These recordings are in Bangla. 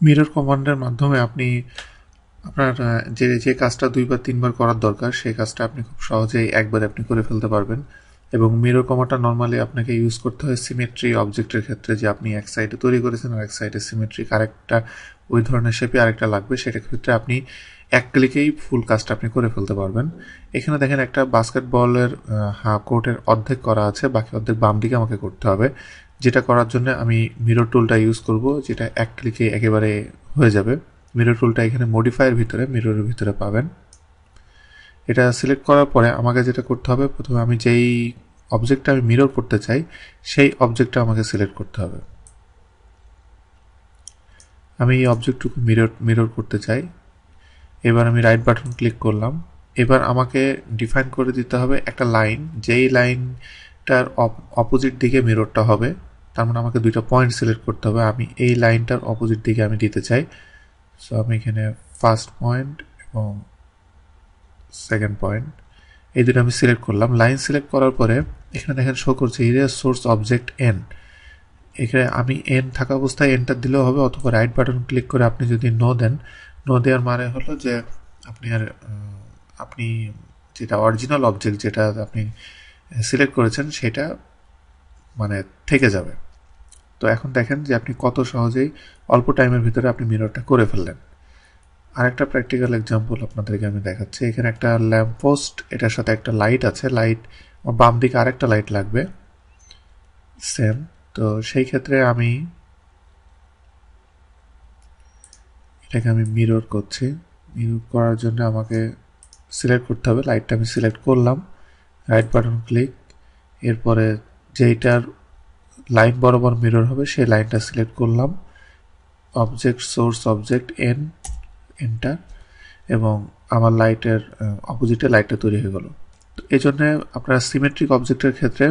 মিরর কমান্ডের মাধ্যমে আপনি আপনার যে কাজটা 2 বা 3 বার করার দরকার সেই কাজটা আপনি খুব সহজেই একবারে আপনি করে ফেলতে পারবেন। এবং মিরর কমান্ডটা নরমালি আপনাকে ইউজ করতে হয় সিমেট্রি অবজেক্টের ক্ষেত্রে, যে আপনি এক সাইডে তৈরি করেছেন আর এক সাইডে সিমেট্রিক আরেকটা ওই ধরনের শেপে আরেকটা লাগবে, সেটার ক্ষেত্রে আপনি এক ক্লিকেই ফুল কাজটা আপনি করে ফেলতে পারবেন। এখানে দেখেন একটা বাস্কেটবলের কোর্টের অর্ধেক করা আছে, বাকি অর্ধেক বাম দিকে আমাকে করতে হবে। যেটা করার জন্য আমি মিরর টুলটা ইউজ করব, যেটা এক ক্লিকে একেবারে হয়ে যাবে। মিরর টুলটা এখানে মডিফায়ার ভিতরে মিররের ভিতরে পাবেন। এটা সিলেক্ট করার পরে আমাকে যেটা করতে হবে, প্রথমে আমি যেই অবজেক্টটা আমি মিরর করতে চাই সেই অবজেক্টটা আমাকে সিলেক্ট করতে হবে। আমি এই অবজেক্টটুকু মিরর করতে চাই। এবার আমি রাইট বাটন ক্লিক করলাম। এবার আমাকে ডিফাইন করে দিতে হবে একটা লাইন, যেই লাইনটার অপোজিট দিকে মিররটা হবে। তার মানে আমাকে দুইটা পয়েন্ট সিলেক্ট করতে হবে, আমি এই লাইনটার অপোজিট দিকে আমি দিতে চাই। সো আমি এখানে ফার্স্ট পয়েন্ট এবং সেকেন্ড পয়েন্ট এই দুটো আমি সিলেক্ট করলাম। লাইন সিলেক্ট করার পরে এখানে দেখেন শো করছে ইরেজ সোর্স অবজেক্ট এন। এখানে আমি এন থাকা অবস্থায় এন্টার দিলেও হবে, অথবা রাইট বাটন ক্লিক করে আপনি যদি নো দেন, নো দেওয়ার মানে হলো যে আপনি যেটা অরিজিনাল অবজেক্ট যেটা আপনি সিলেক্ট করেছেন সেটা মানে থেকে যাবে। তো এখন দেখেন যে আপনি কত সহজেই অল্প টাইমের ভিতরে আপনি মিররটা করে ফেললেন। আরেকটা প্র্যাকটিক্যাল এক্সাম্পল আপনাদেরকে আমি দেখাচ্ছি। এখানে একটা ল্যাম্প পোস্ট, এটার সাথে একটা লাইট আছে, লাইট বাম দিকে আরেকটা লাইট লাগবে সেম। তো সেই ক্ষেত্রে আমি এটাকে মিরর করছি। মিরর করার জন্য আমাকে সিলেক্ট করতে হবে, লাইটটা আমি সিলেক্ট করলাম, রাইট বাটন ক্লিক, এরপরে যেইটার লাইন বরাবর মিরর হবে সেই লাইনটা সিলেক্ট করলাম, object source object N, enter, এবং আমার লাইটের অপোজিটে লাইটটা তৈরি হয়ে গেল। তো এই জন্য আপনার সিমেট্রিক অবজেক্টের ক্ষেত্রে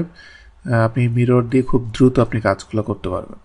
আপনি মিরর দিয়ে খুব দ্রুত আপনি কাজগুলো করতে পারবেন।